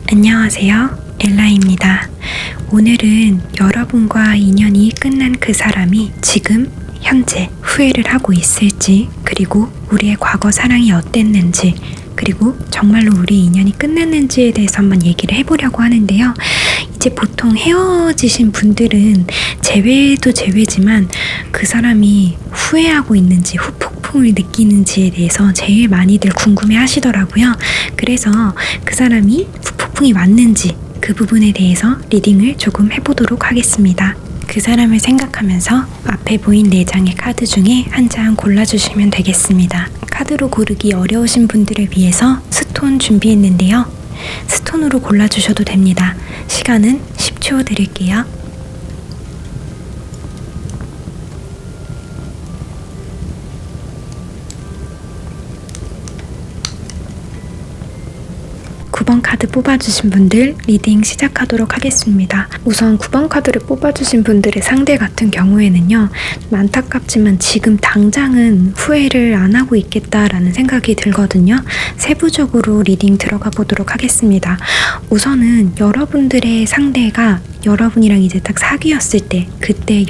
안녕하세요. 엘라입니다. 오늘은 여러분과 인연이 끝난 그 사람이 지금 현재 후회를 하고 있을지, 그리고 우리의 과거 사랑이 어땠는지, 그리고 정말로 우리 인연이 끝났는지에 대해서 한번 얘기를 해보려고 하는데요. 이제 보통 헤어지신 분들은 제외도 제외지만 그 사람이 후회하고 있는지 후폭풍을 느끼는지에 대해서 제일 많이들 궁금해 하시더라고요. 그래서 그 사람이 후폭풍이 왔는지 그 부분에 대해서 리딩을 조금 해보도록 하겠습니다. 그 사람을 생각하면서 앞에 보인 4장의 카드 중에 한 장 골라주시면 되겠습니다. 카드로 고르기 어려우신 분들을 위해서 스톤 준비했는데요. 스톤으로 골라주셔도 됩니다. 시간은 10초 드릴게요. (9번) 카드 뽑아주신 분들 리딩 시작하도록 하겠습니다. 우선 9번 카드를 뽑아주신 분들의 상대 같은 경우에는요, 좀 안타깝지만 지금 당장은 후회를 안 하고 있겠다라는 생각이 들거든요. 세부적으로 리딩 들어가 보도록 하겠습니다. 우선은 여러분들의 상대가 여러분이랑 이제 딱 사귀었을 때, 그때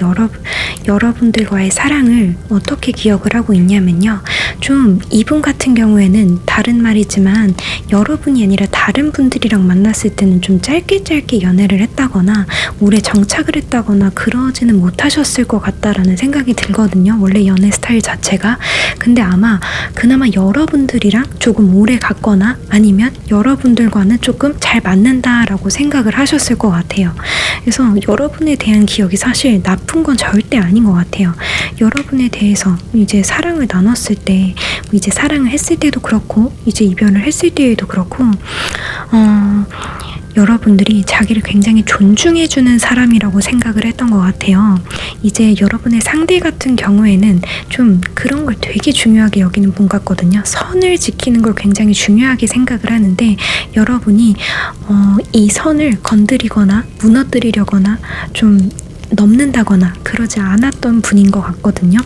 여러분들과의 사랑을 어떻게 기억을 하고 있냐면요, 좀 이분 같은 경우에는 다른 말이지만 여러분이 아니라 다른 분들이랑 만났을 때는 좀 짧게 연애를 했다거나 오래 정착을 했다거나 그러지는 못하셨을 것 같다라는 생각이 들거든요. 원래 연애 스타일 자체가. 근데 아마 그나마 여러분들이랑 조금 오래 갔거나 아니면 여러분들과는 조금 잘 맞는다라고 생각을 하셨을 것 같아요. 그래서 여러분에 대한 기억이 사실 나쁜 건 절대 아닌 것 같아요. 여러분에 대해서 이제 사랑을 나눴을 때, 이제 사랑을 했을 때도 그렇고 이제 이별을 했을 때에도 그렇고 여러분들이 자기를 굉장히 존중해주는 사람이라고 생각을 했던 것 같아요. 이제 여러분의 상대 같은 경우에는 좀 그런 걸 되게 중요하게 여기는 분 같거든요. 선을 지키는 걸 굉장히 중요하게 생각을 하는데, 여러분이 이 선을 건드리거나 무너뜨리려거나 좀 넘는다거나 그러지 않았던 분인 것 같거든요.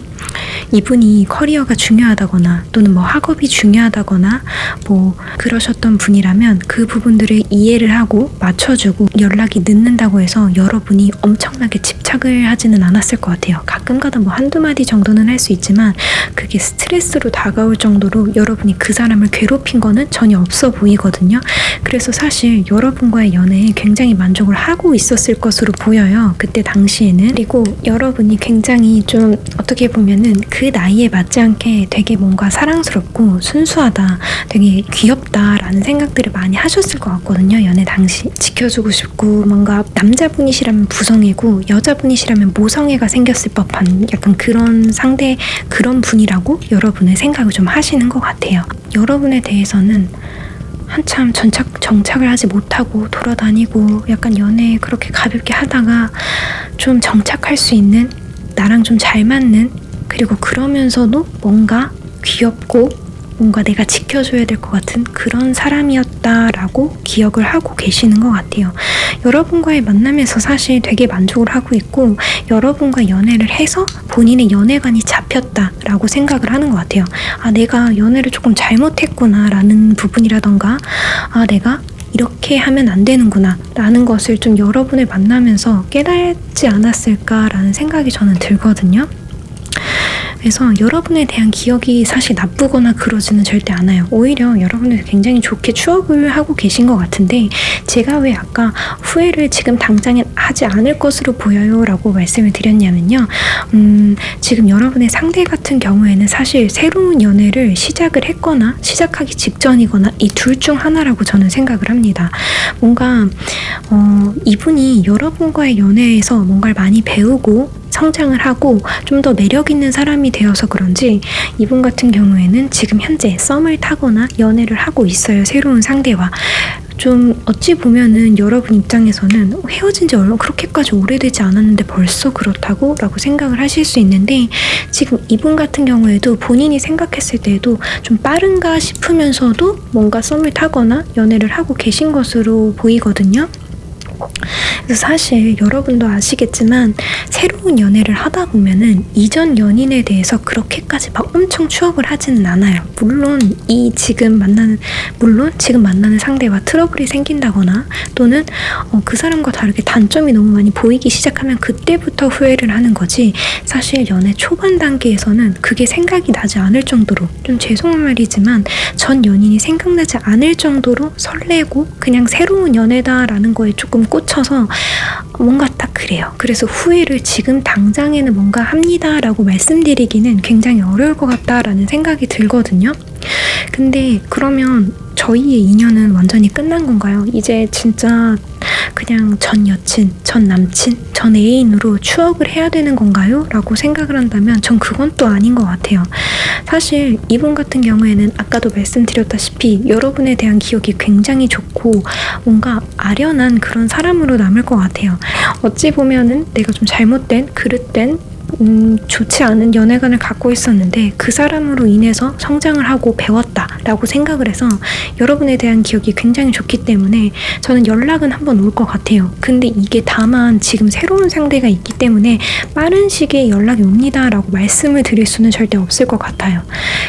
이분이 커리어가 중요하다거나 또는 뭐 학업이 중요하다거나 뭐 그러셨던 분이라면 그 부분들을 이해를 하고 맞춰주고, 연락이 늦는다고 해서 여러분이 엄청나게 집착을 하지는 않았을 것 같아요. 가끔가다 뭐 한두 마디 정도는 할 수 있지만 그게 스트레스로 다가올 정도로 여러분이 그 사람을 괴롭힌 거는 전혀 없어 보이거든요. 그래서 사실 여러분과의 연애에 굉장히 만족을 하고 있었을 것으로 보여요, 그때 당시에는. 그리고 여러분이 굉장히 좀 어떻게 보면은 그 나이에 맞지 않게 되게 뭔가 사랑스럽고 순수하다, 되게 귀엽다라는 생각들을 많이 하셨을 것 같거든요. 연애 당시 지켜주고 싶고, 뭔가 남자분이시라면 부성애고 여자분이시라면 모성애가 생겼을 법한 약간 그런 상대, 그런 분이라고 여러분의 생각을 좀 하시는 것 같아요. 여러분에 대해서는 한참 정착을 하지 못하고 돌아다니고 약간 연애 그렇게 가볍게 하다가 좀 정착할 수 있는, 나랑 좀 잘 맞는, 그리고 그러면서도 뭔가 귀엽고 뭔가 내가 지켜줘야 될 것 같은 그런 사람이었다라고 기억을 하고 계시는 것 같아요. 여러분과의 만남에서 사실 되게 만족을 하고 있고, 여러분과 연애를 해서 본인의 연애관이 잡혔다라고 생각을 하는 것 같아요. 아, 내가 연애를 조금 잘못했구나 라는 부분이라던가, 아, 내가 이렇게 하면 안 되는구나 라는 것을 좀 여러분을 만나면서 깨닫지 않았을까라는 생각이 저는 들거든요. 그래서 여러분에 대한 기억이 사실 나쁘거나 그러지는 절대 않아요. 오히려 여러분을 굉장히 좋게 추억을 하고 계신 것 같은데, 제가 왜 아까 후회를 지금 당장엔 하지 않을 것으로 보여요 라고 말씀을 드렸냐면요, 지금 여러분의 상대 같은 경우에는 사실 새로운 연애를 시작을 했거나 시작하기 직전이거나 이 둘 중 하나라고 저는 생각을 합니다. 뭔가 이분이 여러분과의 연애에서 뭔가를 많이 배우고 성장을 하고 좀 더 매력 있는 사람이 되어서 그런지 이분 같은 경우에는 지금 현재 썸을 타거나 연애를 하고 있어요, 새로운 상대와. 좀 어찌 보면은 여러분 입장에서는 헤어진 지 그렇게까지 오래되지 않았는데 벌써 그렇다고? 라고 생각을 하실 수 있는데, 지금 이분 같은 경우에도 본인이 생각했을 때에도 좀 빠른가 싶으면서도 뭔가 썸을 타거나 연애를 하고 계신 것으로 보이거든요. 그래서 사실 여러분도 아시겠지만 새로운 연애를 하다 보면은 이전 연인에 대해서 그렇게까지 막 엄청 추억을 하지는 않아요. 물론 지금 만나는 상대와 트러블이 생긴다거나 또는 그 사람과 다르게 단점이 너무 많이 보이기 시작하면 그때부터 후회를 하는 거지, 사실 연애 초반 단계에서는 그게 생각이 나지 않을 정도로, 좀 죄송한 말이지만 전 연인이 생각나지 않을 정도로 설레고 그냥 새로운 연애다라는 거에 조금 꽂혀서 뭔가 딱 그래요. 그래서 후회를 지금 당장에는 뭔가 합니다라고 말씀드리기는 굉장히 어려울 것 같다라는 생각이 들거든요. 근데 그러면 저희의 인연은 완전히 끝난 건가요? 이제 진짜 그냥 전 여친, 전 남친, 전 애인으로 추억을 해야 되는 건가요? 라고 생각을 한다면 전 그건 또 아닌 것 같아요. 사실 이분 같은 경우에는 아까도 말씀드렸다시피 여러분에 대한 기억이 굉장히 좋고 뭔가 아련한 그런 사람으로 남을 것 같아요. 어찌 보면은 내가 좀 잘못된, 그릇된, 좋지 않은 연애관을 갖고 있었는데 그 사람으로 인해서 성장을 하고 배웠다라고 생각을 해서 여러분에 대한 기억이 굉장히 좋기 때문에 저는 연락은 한번 올 것 같아요. 근데 이게 다만 지금 새로운 상대가 있기 때문에 빠른 시기에 연락이 옵니다라고 말씀을 드릴 수는 절대 없을 것 같아요.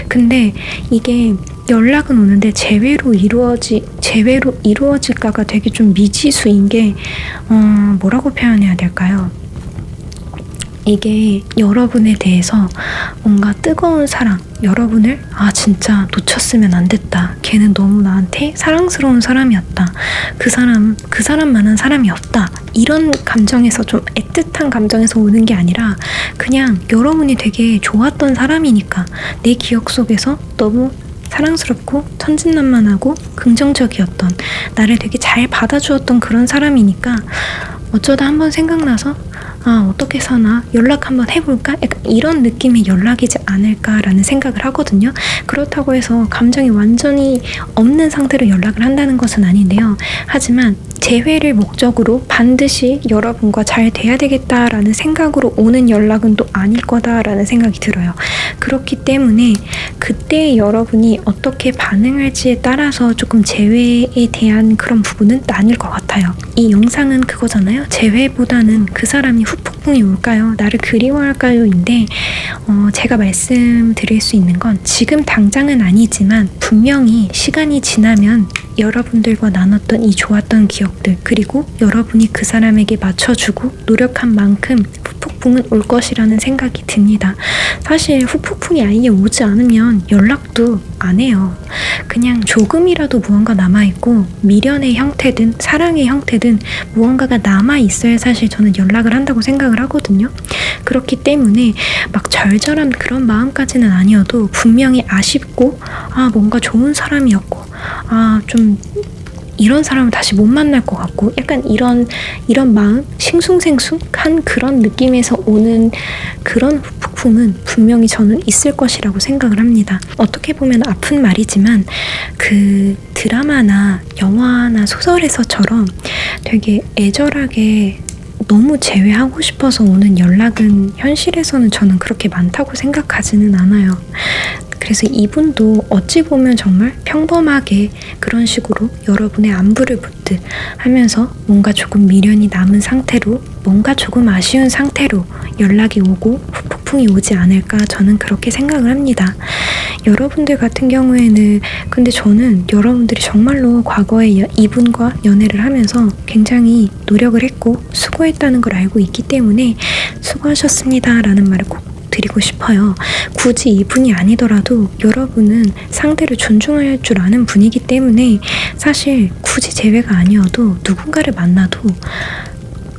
근데 이게 연락은 오는데 제외로 이루어질까가 되게 좀 미지수인 게 뭐라고 표현해야 될까요? 이게 여러분에 대해서 뭔가 뜨거운 사랑, 여러분을 진짜 놓쳤으면 안 됐다, 걔는 너무 나한테 사랑스러운 사람이었다, 그 사람만한 사람이 없다, 이런 감정에서, 좀 애틋한 감정에서 오는 게 아니라 그냥 여러분이 되게 좋았던 사람이니까, 내 기억 속에서 너무 사랑스럽고 천진난만하고 긍정적이었던, 나를 되게 잘 받아주었던 그런 사람이니까 어쩌다 한번 생각나서 어떻게 사나 연락 한번 해볼까? 약간 이런 느낌의 연락이지 않을까라는 생각을 하거든요. 그렇다고 해서 감정이 완전히 없는 상태로 연락을 한다는 것은 아닌데요. 하지만 재회를 목적으로 반드시 여러분과 잘 돼야 되겠다라는 생각으로 오는 연락은 또 아닐 거다라는 생각이 들어요. 그렇기 때문에 그때 여러분이 어떻게 반응할지에 따라서 조금 재회에 대한 그런 부분은 나뉠 것 같아요. 이 영상은 그거잖아요. 재회보다는 그 사람이 후폭풍이 올까요? 나를 그리워할까요? 인데 제가 말씀드릴 수 있는 건 지금 당장은 아니지만 분명히 시간이 지나면 여러분들과 나눴던 이 좋았던 기억들, 그리고 여러분이 그 사람에게 맞춰주고 노력한 만큼 후폭풍은 올 것이라는 생각이 듭니다. 사실 후폭풍이 아예 오지 않으면 연락도 안 해요. 그냥 조금이라도 무언가 남아있고 미련의 형태든 사랑의 형태든 무언가가 남아있어야 사실 저는 연락을 한다고 생각을 하거든요. 그렇기 때문에 막 절절한 그런 마음까지는 아니어도 분명히 아쉽고 뭔가 좋은 사람이었고 좀 이런 사람을 다시 못 만날 것 같고 약간 이런 마음, 싱숭생숭한 그런 느낌에서 오는 그런 후폭풍은 분명히 저는 있을 것이라고 생각을 합니다. 어떻게 보면 아픈 말이지만 그 드라마나 영화나 소설에서처럼 되게 애절하게 너무 재회하고 싶어서 오는 연락은 현실에서는 저는 그렇게 많다고 생각하지는 않아요. 그래서 이분도 어찌 보면 정말 평범하게 그런 식으로 여러분의 안부를 묻듯 하면서 뭔가 조금 미련이 남은 상태로, 뭔가 조금 아쉬운 상태로 연락이 오고 폭풍이 오지 않을까, 저는 그렇게 생각을 합니다. 여러분들 같은 경우에는 근데 저는 여러분들이 정말로 과거에 이분과 연애를 하면서 굉장히 노력을 했고 수고했다는 걸 알고 있기 때문에 수고하셨습니다 라는 말을 꼭 드리고 싶어요. 굳이 이분이 아니더라도 여러분은 상대를 존중할 줄 아는 분이기 때문에 사실 굳이 재회가 아니어도 누군가를 만나도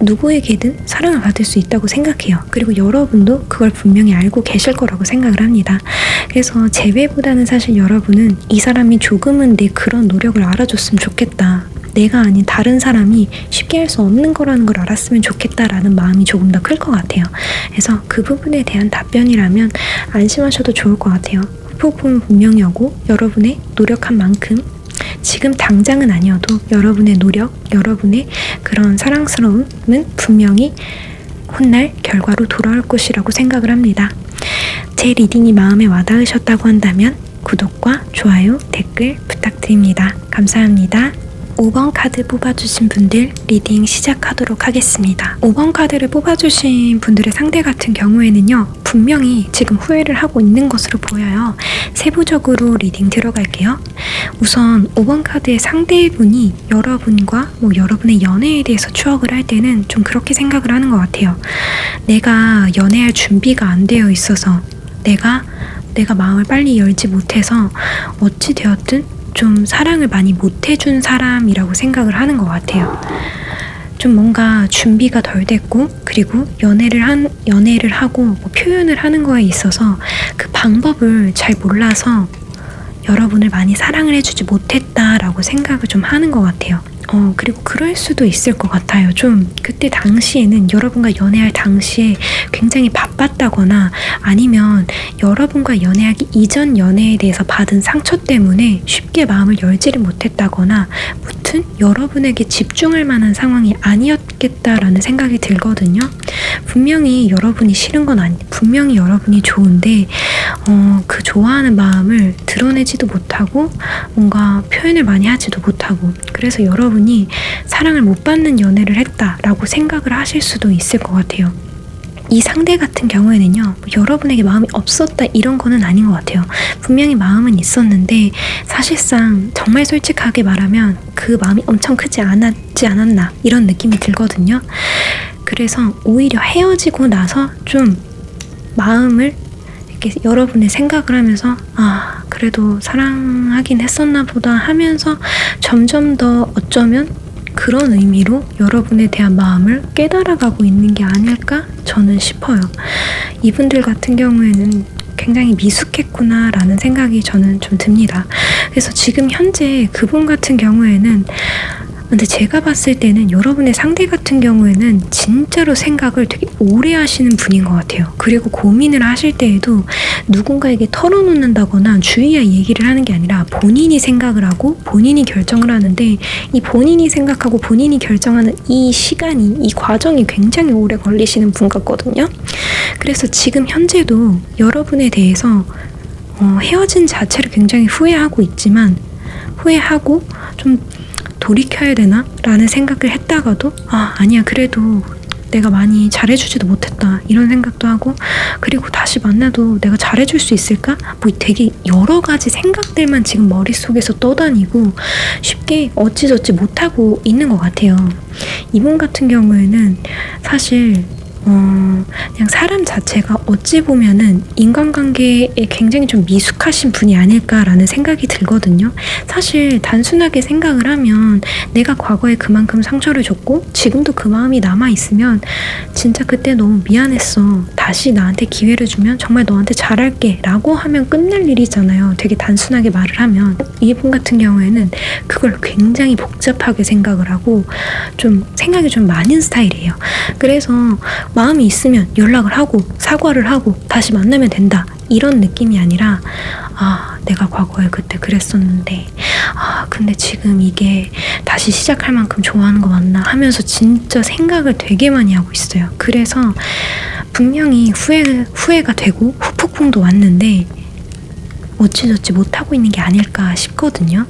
누구에게든 사랑을 받을 수 있다고 생각해요. 그리고 여러분도 그걸 분명히 알고 계실 거라고 생각을 합니다. 그래서 재회보다는 사실 여러분은 이 사람이 조금은 내 그런 노력을 알아줬으면 좋겠다, 내가 아닌 다른 사람이 쉽게 할 수 없는 거라는 걸 알았으면 좋겠다라는 마음이 조금 더 클 것 같아요. 그래서 그 부분에 대한 답변이라면 안심하셔도 좋을 것 같아요. 후폭풍은 분명히 오고 여러분의 노력한 만큼 지금 당장은 아니어도 여러분의 노력, 여러분의 그런 사랑스러움은 분명히 훗날 결과로 돌아올 것이라고 생각을 합니다. 제 리딩이 마음에 와닿으셨다고 한다면 구독과 좋아요, 댓글 부탁드립니다. 감사합니다. 5번 카드 뽑아주신 분들 리딩 시작하도록 하겠습니다. 5번 카드를 뽑아주신 분들의 상대 같은 경우에는요, 분명히 지금 후회를 하고 있는 것으로 보여요. 세부적으로 리딩 들어갈게요. 우선 5번 카드의 상대분이 여러분과 여러분의 연애에 대해서 추억을 할 때는 좀 그렇게 생각을 하는 것 같아요. 내가 연애할 준비가 안 되어 있어서 내가 마음을 빨리 열지 못해서 어찌 되었든 좀 사랑을 많이 못 해준 사람이라고 생각을 하는 것 같아요. 좀 뭔가 준비가 덜 됐고, 그리고 연애를 하고 표현을 하는 거에 있어서 그 방법을 잘 몰라서 여러분을 많이 사랑을 해주지 못했다라고 생각을 좀 하는 것 같아요. 그리고 그럴 수도 있을 것 같아요. 좀 그때 당시에는 여러분과 연애할 당시에 굉장히 바빴다거나, 아니면 여러분과 연애하기 이전 연애에 대해서 받은 상처 때문에 쉽게 마음을 열지를 못했다거나, 무튼 여러분에게 집중할 만한 상황이 아니었겠다라는 생각이 들거든요. 분명히 여러분이 싫은 건 분명히 여러분이 좋은데 그 좋아하는 마음을 드러내지도 못하고 뭔가 표현을 많이 하지도 못하고, 그래서 여러분이 사랑을 못 받는 연애를 했다라고 생각을 하실 수도 있을 것 같아요. 이 상대 같은 경우에는요, 여러분에게 마음이 없었다 이런 거는 아닌 것 같아요. 분명히 마음은 있었는데 사실상 정말 솔직하게 말하면 그 마음이 엄청 크지 않았나 이런 느낌이 들거든요. 그래서 오히려 헤어지고 나서 좀 마음을 이렇게 여러분의 생각을 하면서 그래도 사랑하긴 했었나 보다 하면서 점점 더 어쩌면 그런 의미로 여러분에 대한 마음을 깨달아가고 있는 게 아닐까 저는 싶어요. 이분들 같은 경우에는 굉장히 미숙했구나 라는 생각이 저는 좀 듭니다. 그래서 지금 현재 그분 같은 경우에는, 근데 제가 봤을 때는 여러분의 상대 같은 경우에는 진짜로 생각을 되게 오래 하시는 분인 것 같아요. 그리고 고민을 하실 때에도 누군가에게 털어놓는다거나 주위에 얘기를 하는 게 아니라 본인이 생각을 하고 본인이 결정을 하는데, 이 본인이 생각하고 본인이 결정하는 이 시간이, 이 과정이 굉장히 오래 걸리시는 분 같거든요. 그래서 지금 현재도 여러분에 대해서 헤어진 자체를 굉장히 후회하고 있지만, 후회하고 좀 돌이켜야 되나? 라는 생각을 했다가도 아니야, 그래도 내가 많이 잘해주지도 못했다 이런 생각도 하고, 그리고 다시 만나도 내가 잘해줄 수 있을까? 되게 여러 가지 생각들만 지금 머릿속에서 떠다니고 쉽게 어찌저찌 못하고 있는 것 같아요. 이분 같은 경우에는 사실 그냥 사람 자체가 어찌 보면은 인간관계에 굉장히 좀 미숙하신 분이 아닐까라는 생각이 들거든요. 사실 단순하게 생각을 하면 내가 과거에 그만큼 상처를 줬고 지금도 그 마음이 남아있으면 진짜 그때 너무 미안했어, 다시 나한테 기회를 주면 정말 너한테 잘할게 라고 하면 끝날 일이잖아요. 되게 단순하게 말을 하면. 이분 같은 경우에는 그걸 굉장히 복잡하게 생각을 하고 좀 생각이 좀 많은 스타일이에요. 그래서 마음이 있으면 연락을 하고 사과를 하고 다시 만나면 된다 이런 느낌이 아니라, 내가 과거에 그때 그랬었는데 근데 지금 이게 다시 시작할 만큼 좋아하는 거 맞나 하면서 진짜 생각을 되게 많이 하고 있어요. 그래서 분명히 후회가 되고 후폭풍도 왔는데 어찌저찌 못하고 있는 게 아닐까 싶거든요.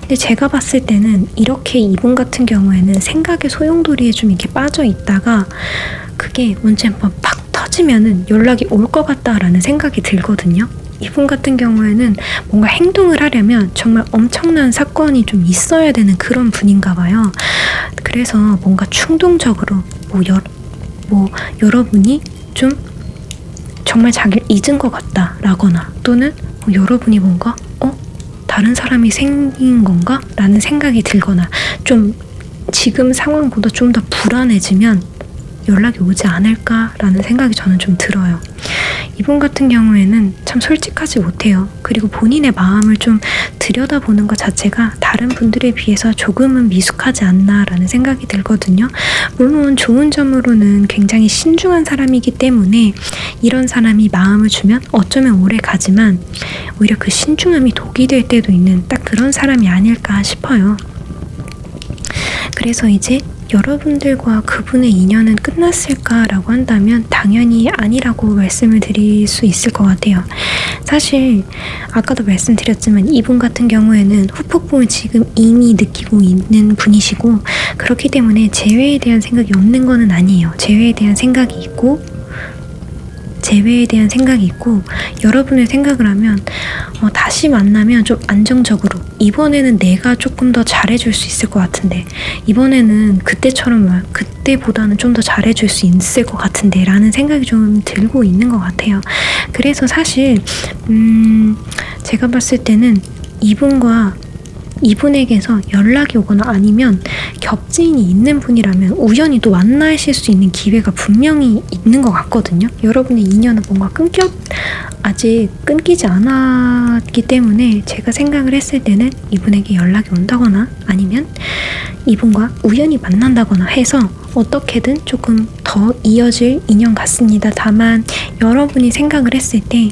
근데 제가 봤을 때는 이렇게 이분 같은 경우에는 생각의 소용돌이에 좀 이렇게 빠져 있다가 그게 언제 한번 팍 터지면은 연락이 올 것 같다라는 생각이 들거든요. 이분 같은 경우에는 뭔가 행동을 하려면 정말 엄청난 사건이 좀 있어야 되는 그런 분인가 봐요. 그래서 뭔가 충동적으로 여러분이 좀 정말 자기를 잊은 것 같다라거나, 또는 여러분이 뭔가 다른 사람이 생긴 건가? 라는 생각이 들거나, 좀 지금 상황보다 좀 더 불안해지면 연락이 오지 않을까라는 생각이 저는 좀 들어요. 이분 같은 경우에는 참 솔직하지 못해요. 그리고 본인의 마음을 좀 들여다보는 것 자체가 다른 분들에 비해서 조금은 미숙하지 않나라는 생각이 들거든요. 물론 좋은 점으로는 굉장히 신중한 사람이기 때문에 이런 사람이 마음을 주면 어쩌면 오래 가지만 오히려 그 신중함이 독이 될 때도 있는 딱 그런 사람이 아닐까 싶어요. 그래서 이제 여러분들과 그분의 인연은 끝났을까라고 한다면 당연히 아니라고 말씀을 드릴 수 있을 것 같아요. 사실 아까도 말씀드렸지만 이분 같은 경우에는 후폭풍을 지금 이미 느끼고 있는 분이시고, 그렇기 때문에 재회에 대한 생각이 없는 거는 아니에요. 재회에 대한 생각이 있고 여러분의 생각을 하면 다시 만나면 좀 안정적으로, 이번에는 내가 조금 더 잘해줄 수 있을 것 같은데, 이번에는 그때보다는 좀 더 잘해줄 수 있을 것 같은데 라는 생각이 좀 들고 있는 것 같아요. 그래서 사실 제가 봤을 때는 이분에게서 연락이 오거나 아니면 겹지인이 있는 분이라면 우연히 또 만나실 수 있는 기회가 분명히 있는 것 같거든요. 여러분의 인연은 뭔가 아직 끊기지 않았기 때문에 제가 생각을 했을 때는 이분에게 연락이 온다거나 아니면 이분과 우연히 만난다거나 해서 어떻게든 조금 더 이어질 인연 같습니다. 다만 여러분이 생각을 했을 때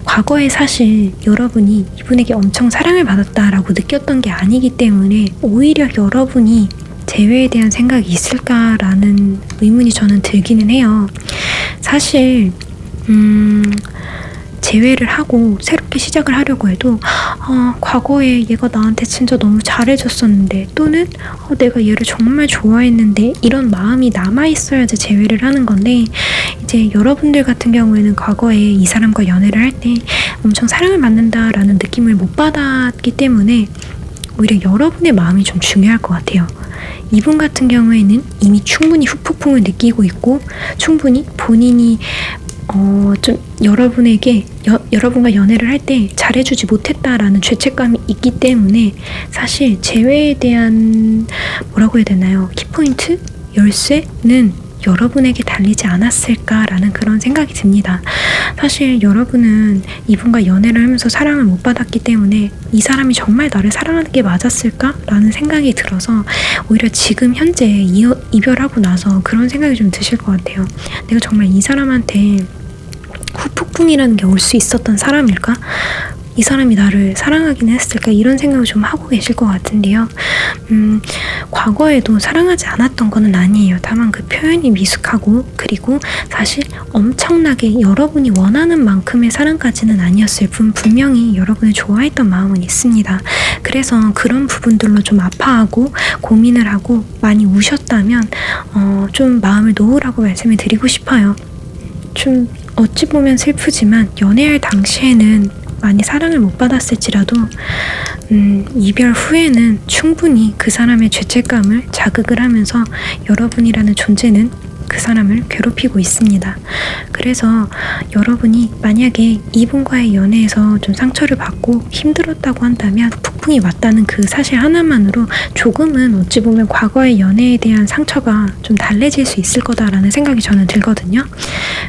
과거에 사실 여러분이 이분에게 엄청 사랑을 받았다라고 느꼈던 게 아니기 때문에 오히려 여러분이 재회에 대한 생각이 있을까라는 의문이 저는 들기는 해요. 사실 재회를 하고 새롭게 시작을 하려고 해도 과거에 얘가 나한테 진짜 너무 잘해줬었는데, 또는 내가 얘를 정말 좋아했는데, 이런 마음이 남아있어야지 재회를 하는 건데, 이제 여러분들 같은 경우에는 과거에 이 사람과 연애를 할 때 엄청 사랑을 받는다라는 느낌을 못 받았기 때문에 오히려 여러분의 마음이 좀 중요할 것 같아요. 이분 같은 경우에는 이미 충분히 후폭풍을 느끼고 있고, 충분히 본인이 좀 여러분과 연애를 할 때 잘해주지 못했다라는 죄책감이 있기 때문에 사실 재회에 대한 뭐라고 해야 되나요? 키포인트? 열쇠는 여러분에게 달리지 않았을까라는 그런 생각이 듭니다. 사실 여러분은 이분과 연애를 하면서 사랑을 못 받았기 때문에 이 사람이 정말 나를 사랑하는 게 맞았을까라는 생각이 들어서 오히려 지금 현재 이별하고 나서 그런 생각이 좀 드실 것 같아요. 내가 정말 이 사람한테 후폭풍이라는 게 올 수 있었던 사람일까? 이 사람이 나를 사랑하긴 했을까? 이런 생각을 좀 하고 계실 것 같은데요. 과거에도 사랑하지 않았던 거는 아니에요. 다만 그 표현이 미숙하고, 그리고 사실 엄청나게 여러분이 원하는 만큼의 사랑까지는 아니었을 뿐 분명히 여러분을 좋아했던 마음은 있습니다. 그래서 그런 부분들로 좀 아파하고 고민을 하고 많이 우셨다면 좀 마음을 놓으라고 말씀을 드리고 싶어요. 좀 어찌 보면 슬프지만 연애할 당시에는 많이 사랑을 못 받았을지라도 이별 후에는 충분히 그 사람의 죄책감을 자극을 하면서 여러분이라는 존재는 그 사람을 괴롭히고 있습니다. 그래서 여러분이 만약에 이분과의 연애에서 좀 상처를 받고 힘들었다고 한다면 폭풍이 왔다는 그 사실 하나만으로 조금은 어찌 보면 과거의 연애에 대한 상처가 좀 달래질 수 있을 거다라는 생각이 저는 들거든요.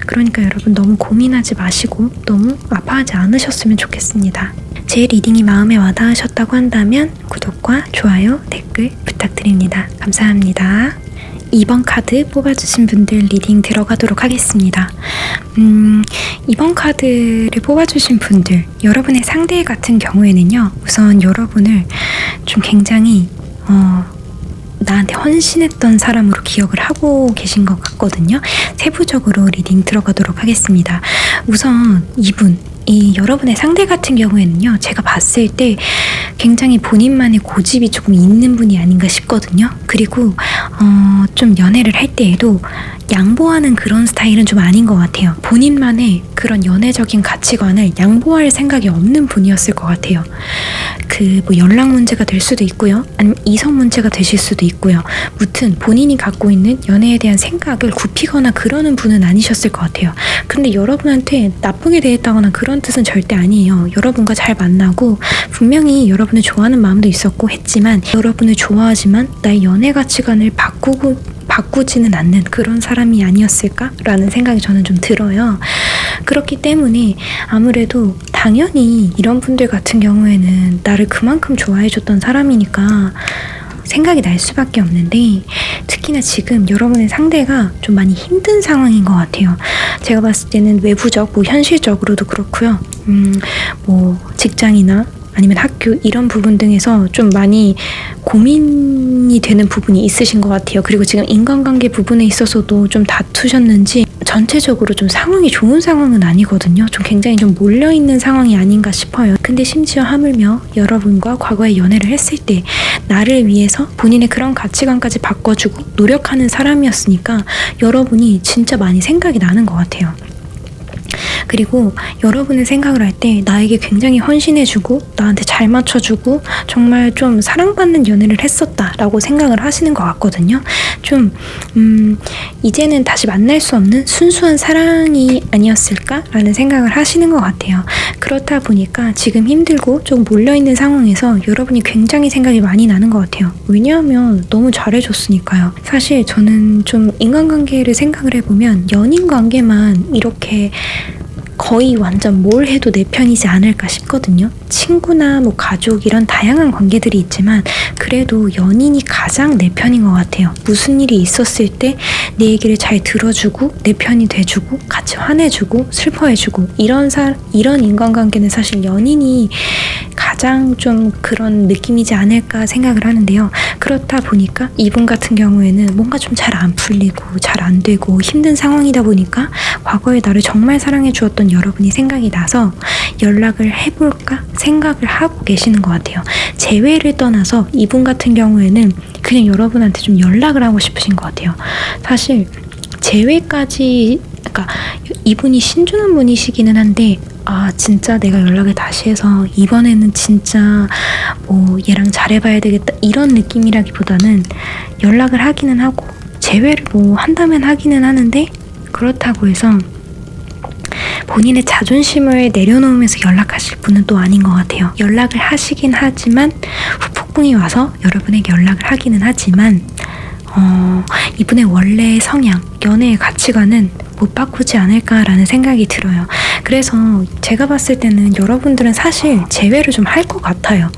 그러니까 여러분 너무 고민하지 마시고 너무 아파하지 않으셨으면 좋겠습니다. 제 리딩이 마음에 와닿으셨다고 한다면 구독과 좋아요, 댓글 부탁드립니다. 감사합니다. 2번 카드 뽑아주신 분들 리딩 들어가도록 하겠습니다. 2번 카드를 뽑아주신 분들, 여러분의 상대 같은 경우에는요, 우선 여러분을 좀 굉장히 나한테 헌신했던 사람으로 기억을 하고 계신 것 같거든요. 세부적으로 리딩 들어가도록 하겠습니다. 우선 여러분의 상대 같은 경우에는요, 제가 봤을 때 굉장히 본인만의 고집이 조금 있는 분이 아닌가 싶거든요. 그리고 좀 연애를 할 때에도 양보하는 그런 스타일은 좀 아닌 것 같아요. 본인만의 그런 연애적인 가치관을 양보할 생각이 없는 분이었을 것 같아요. 뭐 연락 문제가 될 수도 있고요. 아니면 이성 문제가 되실 수도 있고요. 무튼 본인이 갖고 있는 연애에 대한 생각을 굽히거나 그러는 분은 아니셨을 것 같아요. 근데 여러분한테 나쁘게 대했다거나 그런 뜻은 절대 아니에요. 여러분과 잘 만나고 분명히 여러분을 좋아하는 마음도 있었고 했지만, 여러분을 좋아하지만 나의 연애 가치관을 바꾸지는 않는 그런 사람이 아니었을까라는 생각이 저는 좀 들어요. 그렇기 때문에 아무래도 당연히 이런 분들 같은 경우에는 나를 그만큼 좋아해줬던 사람이니까 생각이 날 수밖에 없는데, 특히나 지금 여러분의 상대가 좀 많이 힘든 상황인 것 같아요. 제가 봤을 때는 외부적, 현실적으로도 그렇고요. 직장이나 아니면 학교 이런 부분 등에서 좀 많이 고민이 되는 부분이 있으신 것 같아요. 그리고 지금 인간관계 부분에 있어서도 좀 다투셨는지 전체적으로 좀 상황이 좋은 상황은 아니거든요. 좀 굉장히 좀 몰려있는 상황이 아닌가 싶어요. 근데 심지어 하물며 여러분과 과거에 연애를 했을 때 나를 위해서 본인의 그런 가치관까지 바꿔주고 노력하는 사람이었으니까 여러분이 진짜 많이 생각이 나는 것 같아요. 그리고 여러분의 생각을 할 때 나에게 굉장히 헌신해주고 나한테 잘 맞춰주고 정말 좀 사랑받는 연애를 했었다라고 생각을 하시는 것 같거든요. 좀 이제는 다시 만날 수 없는 순수한 사랑이 아니었을까라는 생각을 하시는 것 같아요. 그렇다 보니까 지금 힘들고 좀 몰려있는 상황에서 여러분이 굉장히 생각이 많이 나는 것 같아요. 왜냐하면 너무 잘해줬으니까요. 사실 저는 좀 인간관계를 생각을 해보면 연인 관계만 이렇게 거의 완전 뭘 해도 내 편이지 않을까 싶거든요. 친구나 뭐 가족 이런 다양한 관계들이 있지만 그래도 연인이 가장 내 편인 것 같아요. 무슨 일이 있었을 때 내 얘기를 잘 들어주고 내 편이 돼주고 같이 화내주고 슬퍼해주고 이런 인간관계는 사실 연인이 가장 좀 그런 느낌이지 않을까 생각을 하는데요. 그렇다 보니까 이분 같은 경우에는 뭔가 좀 잘 안 풀리고 잘 안 되고 힘든 상황이다 보니까 과거에 나를 정말 사랑해 주었던 여러분이 생각이 나서 연락을 해볼까 생각을 하고 계시는 것 같아요. 재회를 떠나서 이분 같은 경우에는 그냥 여러분한테 좀 연락을 하고 싶으신 것 같아요. 사실 재회까지 그러니까 이분이 신중한 분이시기는 한데 진짜 내가 연락을 다시 해서 이번에는 진짜 뭐 얘랑 잘해봐야 되겠다 이런 느낌이라기보다는 연락을 하기는 하고 재회를 뭐 한다면 하기는 하는데 그렇다고 해서 본인의 자존심을 내려놓으면서 연락하실 분은 또 아닌 것 같아요. 연락을 하시긴 하지만 후폭풍이 와서 여러분에게 연락을 하기는 하지만 이분의 원래 성향, 연애의 가치관은 못 바꾸지 않을까라는 생각이 들어요. 그래서 제가 봤을 때는 여러분들은 사실 재회를 좀 할 것 같아요.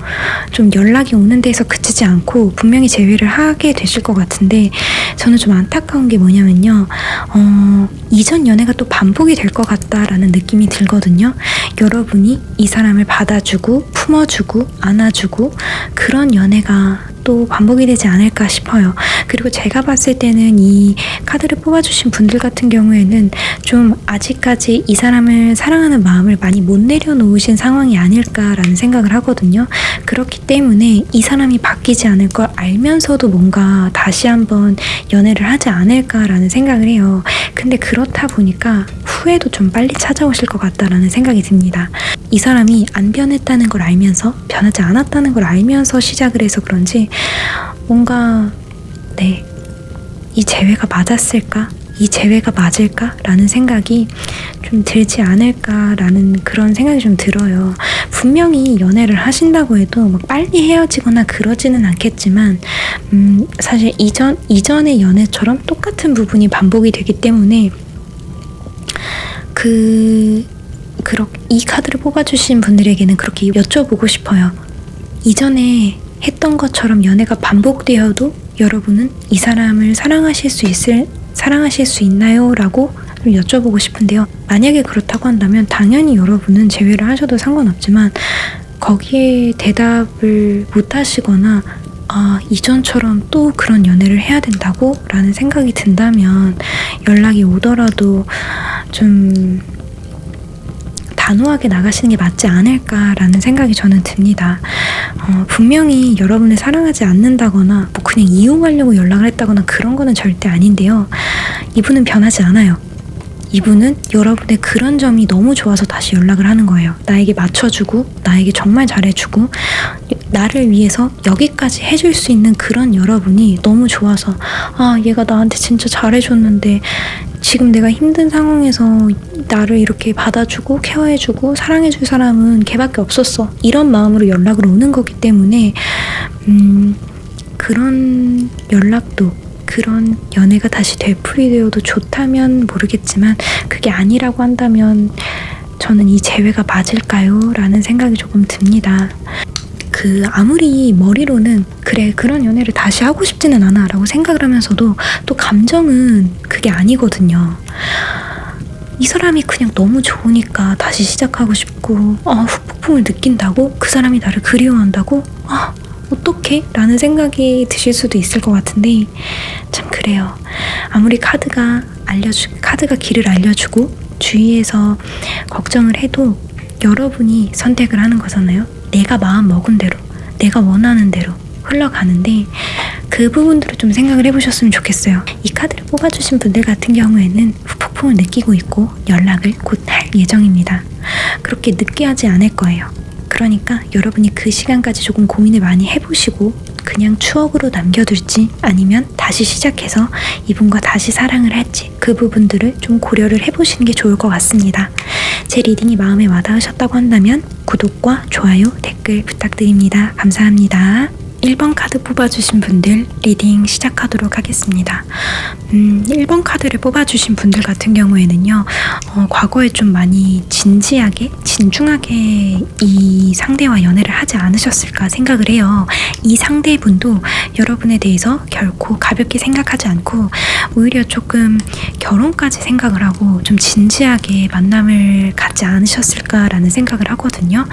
좀 연락이 오는 데에서 그치지 않고 분명히 재회를 하게 되실 것 같은데 저는 좀 안타까운 게 뭐냐면요. 이전 연애가 또 반복이 될 것 같다라는 느낌이 들거든요. 여러분이 이 사람을 받아주고 품어주고 안아주고 그런 연애가 또 반복이 되지 않을까 싶어요. 그리고 제가 봤을 때는 이 카드를 뽑아주신 분들 같은 경우에는 좀 아직까지 이 사람을 사랑하는 마음을 많이 못 내려놓으신 상황이 아닐까라는 생각을 하거든요. 그렇기 때문에 이 사람이 바뀌지 않을 걸 알면서도 뭔가 다시 한번 연애를 하지 않을까라는 생각을 해요. 근데 그렇다 보니까 후회도 좀 빨리 찾아오실 것 같다라는 생각이 듭니다. 이 사람이 안 변했다는 걸 알면서 변하지 않았다는 걸 알면서 시작을 해서 그런지 뭔가 이 재회가 맞았을까? 이 재회가 맞을까? 라는 생각이 좀 들지 않을까라는 그런 생각이 좀 들어요. 분명히 연애를 하신다고 해도 막 빨리 헤어지거나 그러지는 않겠지만 사실 이전의 연애처럼 똑같은 부분이 반복이 되기 때문에 이 카드를 뽑아주신 분들에게는 그렇게 여쭤보고 싶어요. 이전에 했던 것처럼 연애가 반복되어도 여러분은 이 사람을 사랑하실 수 있나요? 라고 좀 여쭤보고 싶은데요. 만약에 그렇다고 한다면 당연히 여러분은 재회를 하셔도 상관없지만 거기에 대답을 못 하시거나 이전처럼 또 그런 연애를 해야 된다고? 라는 생각이 든다면 연락이 오더라도 좀 단호하게 나가시는 게 맞지 않을까라는 생각이 저는 듭니다. 분명히 여러분을 사랑하지 않는다거나 뭐 그냥 이용하려고 연락을 했다거나 그런 거는 절대 아닌데요. 이분은 변하지 않아요. 이분은 여러분의 그런 점이 너무 좋아서 다시 연락을 하는 거예요. 나에게 맞춰주고 나에게 정말 잘해주고 나를 위해서 여기까지 해줄 수 있는 그런 여러분이 너무 좋아서 얘가 나한테 진짜 잘해줬는데 지금 내가 힘든 상황에서 나를 이렇게 받아주고 케어해주고 사랑해줄 사람은 걔밖에 없었어. 이런 마음으로 연락을 오는 거기 때문에 그런 연락도 그런 연애가 다시 되풀이되어도 좋다면 모르겠지만 그게 아니라고 한다면 저는 이 재회가 맞을까요? 라는 생각이 조금 듭니다. 아무리 머리로는 그래 그런 연애를 다시 하고 싶지는 않아 라고 생각을 하면서도 또 감정은 그게 아니거든요. 이 사람이 그냥 너무 좋으니까 다시 시작하고 싶고 후폭풍을 느낀다고? 그 사람이 나를 그리워한다고? 아, 어떡해? 라는 생각이 드실 수도 있을 것 같은데 참 그래요. 아무리 카드가 길을 알려주고 주위에서 걱정을 해도 여러분이 선택을 하는 거잖아요. 내가 마음 먹은 대로, 내가 원하는 대로 흘러가는데 그 부분들을 좀 생각을 해보셨으면 좋겠어요. 이 카드를 뽑아주신 분들 같은 경우에는 후폭풍을 느끼고 있고 연락을 곧 할 예정입니다. 그렇게 느끼하지 않을 거예요. 그러니까 여러분이 그 시간까지 조금 고민을 많이 해보시고 그냥 추억으로 남겨둘지 아니면 다시 시작해서 이분과 다시 사랑을 할지 그 부분들을 좀 고려를 해보시는 게 좋을 것 같습니다. 제 리딩이 마음에 와닿으셨다고 한다면 구독과 좋아요, 댓글 부탁드립니다. 감사합니다. 1번 카드 뽑아주신 분들 리딩 시작하도록 하겠습니다. 1번 카드를 뽑아주신 분들 같은 경우에는요, 과거에 좀 많이 진지하게, 진중하게 이 상대와 연애를 하지 않으셨을까 생각을 해요. 이 상대분도 여러분에 대해서 결코 가볍게 생각하지 않고 오히려 조금 결혼까지 생각을 하고 좀 진지하게 만남을 갖지 않으셨을까라는 생각을 하거든요.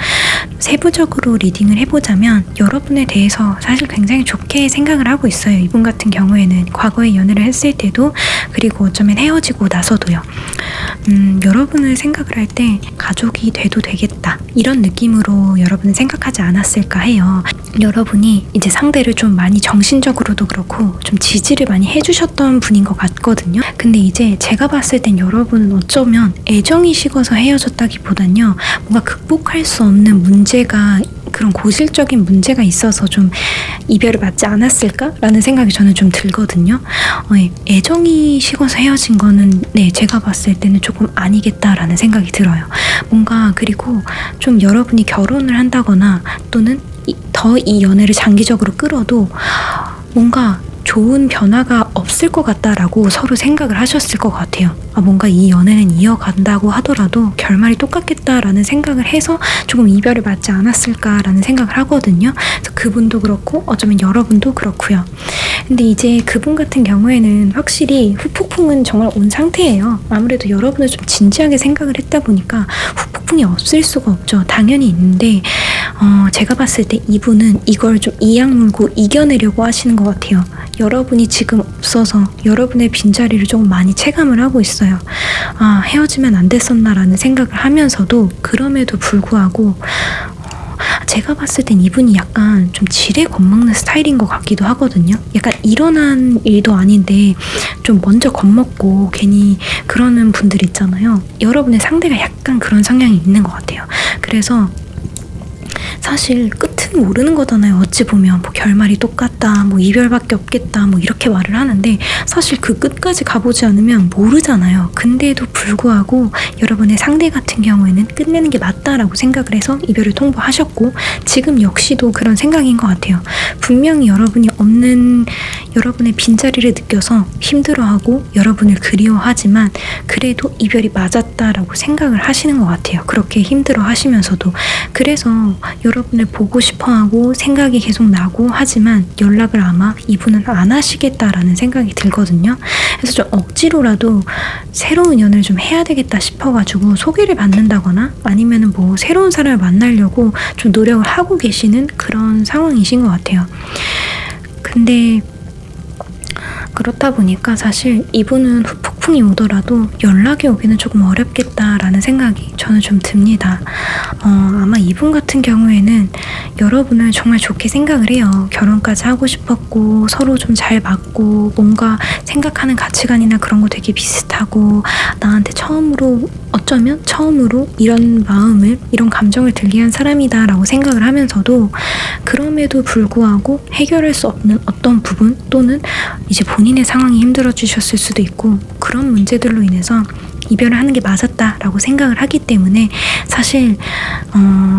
세부적으로 리딩을 해보자면 여러분에 대해서 사실 굉장히 좋게 생각을 하고 있어요. 이분 같은 경우에는 과거에 연애를 했을 때도 그리고 어쩌면 헤어지고 나서도요. 여러분을 생각을 할 때 가족이 돼도 되겠다 이런 느낌으로 여러분은 생각하지 않았을까 해요. 여러분이 이제 상대를 좀 많이 정신적으로도 그렇고 좀 지지를 많이 해주셨던 분인 것 같거든요. 근데 이제 제가 봤을 땐 여러분은 어쩌면 애정이 식어서 헤어졌다기보단요, 뭔가 극복할 수 없는 문제가, 그런 고질적인 문제가 있어서 좀 이별을 맞지 않았을까라는 생각이 저는 좀 들거든요. 애정이 식어서 헤어진 거는 제가 봤을 때는 조금 아니겠다라는 생각이 들어요. 뭔가 그리고 좀 여러분이 결혼을 한다거나 또는 더 이 연애를 장기적으로 끌어도 뭔가 좋은 변화가 없을 것 같다라고 서로 생각을 하셨을 것 같아요. 뭔가 이 연애는 이어간다고 하더라도 결말이 똑같겠다라는 생각을 해서 조금 이별을 맞지 않았을까라는 생각을 하거든요. 그래서 그분도 그렇고 어쩌면 여러분도 그렇고요. 근데 이제 그분 같은 경우에는 확실히 후폭풍은 정말 온 상태예요. 아무래도 여러분을 좀 진지하게 생각을 했다 보니까 후폭풍이 없을 수가 없죠. 당연히 있는데 제가 봤을 때 이분은 이걸 좀 이악 물고 이겨내려고 하시는 것 같아요. 여러분이 지금 없어서 여러분의 빈자리를 조금 많이 체감을 하고 있어요. 헤어지면 안 됐었나라는 생각을 하면서도 그럼에도 불구하고 제가 봤을 땐 이분이 약간 좀 지레 겁먹는 스타일인 것 같기도 하거든요. 약간 일어난 일도 아닌데 좀 먼저 겁먹고 괜히 그러는 분들 있잖아요. 여러분의 상대가 약간 그런 성향이 있는 것 같아요. 그래서 사실 끝은 모르는 거잖아요. 어찌 보면 뭐 결말이 똑같다, 뭐 이별밖에 없겠다, 뭐 이렇게 말을 하는데 사실 그 끝까지 가보지 않으면 모르잖아요. 근데도 불구하고 여러분의 상대 같은 경우에는 끝내는 게 맞다라고 생각을 해서 이별을 통보하셨고 지금 역시도 그런 생각인 것 같아요. 분명히 여러분이 없는 여러분의 빈자리를 느껴서 힘들어하고 여러분을 그리워하지만 그래도 이별이 맞았다라고 생각을 하시는 것 같아요. 그렇게 힘들어하시면서도. 그래서 여러분을 보고 싶어하고 생각이 계속 나고 하지만 연락을 아마 이분은 안 하시겠다라는 생각이 들거든요. 그래서 좀 억지로라도 새로운 연애를 좀 해야 되겠다 싶어가지고 소개를 받는다거나 아니면은 뭐 새로운 사람을 만나려고 좀 노력을 하고 계시는 그런 상황이신 것 같아요. 근데 그렇다 보니까 사실 이분은 후폭풍이 오더라도 연락이 오기는 조금 어렵겠다라는 생각이 저는 좀 듭니다. 아마 이분 같은 경우에는 여러분을 정말 좋게 생각을 해요. 결혼까지 하고 싶었고 서로 좀 잘 맞고 뭔가 생각하는 가치관이나 그런 거 되게 비슷하고 나한테 어쩌면 처음으로 이런 마음을, 이런 감정을 들게 한 사람이다라고 생각을 하면서도 그럼에도 불구하고 해결할 수 없는 어떤 부분 또는 이제 본인의 상황이 힘들어지셨을 수도 있고 그런 문제들로 인해서 이별을 하는 게 맞았다라고 생각을 하기 때문에 사실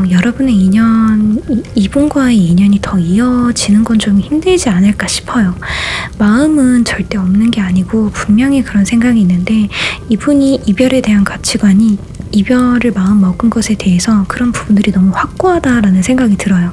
여러분의 인연, 이분과의 인연이 더 이어지는 건 좀 힘들지 않을까 싶어요. 마음은 절대 없는 게 아니고 분명히 그런 생각이 있는데 이분이 이별에 대한 가치관이 이별을 마음 먹은 것에 대해서 그런 부분들이 너무 확고하다라는 생각이 들어요.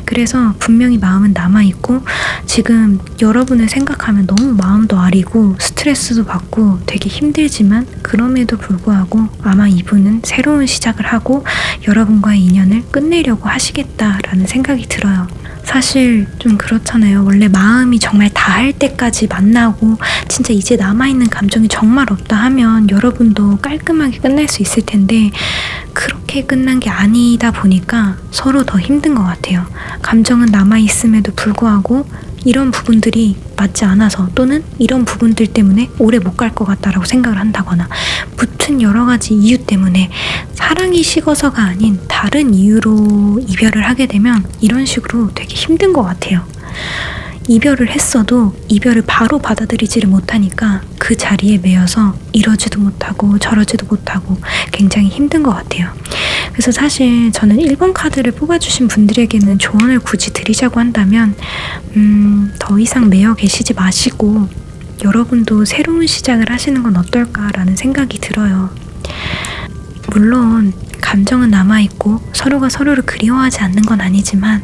그래서 분명히 마음은 남아있고 지금 여러분을 생각하면 너무 마음도 아리고 스트레스도 받고 되게 힘들지만 그럼에도 불구하고 아마 이분은 새로운 시작을 하고 여러분과의 인연을 끝내려고 하시겠다라는 생각이 들어요. 사실 좀 그렇잖아요. 원래 마음이 정말 다할 때까지 만나고 진짜 이제 남아있는 감정이 정말 없다 하면 여러분도 깔끔하게 끝낼 수 있을 텐데 그렇게 끝난 게 아니다 보니까 서로 더 힘든 것 같아요. 감정은 남아있음에도 불구하고 이런 부분들이 맞지 않아서 또는 이런 부분들 때문에 오래 못 갈 것 같다라고 생각을 한다거나 붙은 여러 가지 이유 때문에 사랑이 식어서가 아닌 다른 이유로 이별을 하게 되면 이런 식으로 되게 힘든 것 같아요. 이별을 했어도 이별을 바로 받아들이지를 못하니까 그 자리에 매여서 이러지도 못하고 저러지도 못하고 굉장히 힘든 것 같아요. 그래서 사실 저는 1번 카드를 뽑아주신 분들에게는 조언을 굳이 드리자고 한다면 더 이상 매여 계시지 마시고 여러분도 새로운 시작을 하시는 건 어떨까라는 생각이 들어요. 물론 감정은 남아있고 서로가 서로를 그리워하지 않는 건 아니지만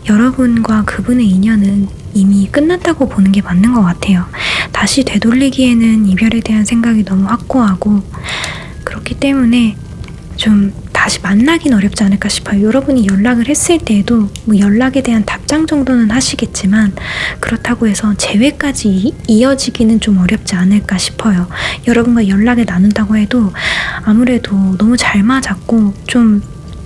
여러분과 그분의 인연은 이미 끝났다고 보는 게 맞는 것 같아요. 다시 되돌리기에는 이별에 대한 생각이 너무 확고하고 그렇기 때문에 좀 다시 만나긴 어렵지 않을까 싶어요. 여러분이 연락을 했을 때에도 뭐 연락에 대한 답장 정도는 하시겠지만 그렇다고 해서 재회까지 이어지기는 좀 어렵지 않을까 싶어요. 여러분과 연락을 나눈다고 해도 아무래도 너무 잘 맞았고 좀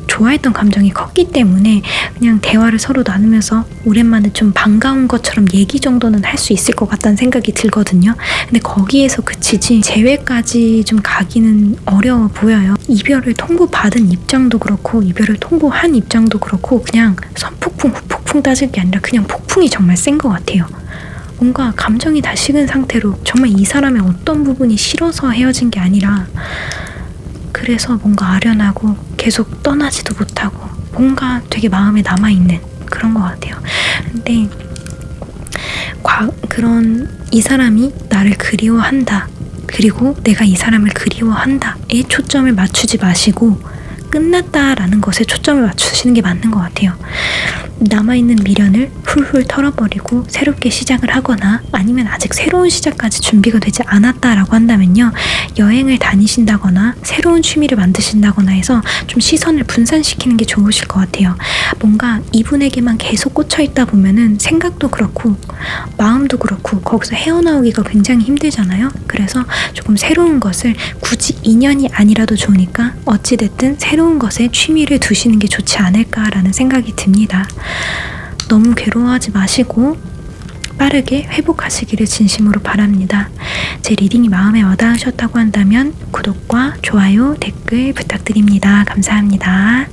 좋아했던 감정이 컸기 때문에 그냥 대화를 서로 나누면서 오랜만에 좀 반가운 것처럼 얘기 정도는 할 수 있을 것 같다는 생각이 들거든요. 근데 거기에서 그치지 재회까지 좀 가기는 어려워 보여요. 이별을 통보받은 입장도 그렇고 이별을 통보한 입장도 그렇고 그냥 선폭풍 후폭풍 따질 게 아니라 그냥 폭풍이 정말 센 것 같아요. 뭔가 감정이 다 식은 상태로 정말 이 사람의 어떤 부분이 싫어서 헤어진 게 아니라 그래서 뭔가 아련하고 계속 떠나지도 못하고 뭔가 되게 마음에 남아있는 그런 것 같아요. 근데 그런 이 사람이 나를 그리워한다 그리고 내가 이 사람을 그리워한다에 초점을 맞추지 마시고 끝났다라는 것에 초점을 맞추시는 게 맞는 것 같아요. 남아있는 미련을 훌훌 털어버리고 새롭게 시작을 하거나 아니면 아직 새로운 시작까지 준비가 되지 않았다라고 한다면요. 여행을 다니신다거나 새로운 취미를 만드신다거나 해서 좀 시선을 분산시키는 게 좋으실 것 같아요. 뭔가 이분에게만 계속 꽂혀있다 보면은 생각도 그렇고 마음도 그렇고 거기서 헤어나오기가 굉장히 힘들잖아요. 그래서 조금 새로운 것을 굳이 인연이 아니라도 좋으니까 어찌됐든 새로운 것에 취미를 두시는 게 좋지 않을까라는 생각이 듭니다. 너무 괴로워하지 마시고 빠르게 회복하시기를 진심으로 바랍니다. 제 리딩이 마음에 와닿으셨다고 한다면 구독과 좋아요, 댓글 부탁드립니다. 감사합니다.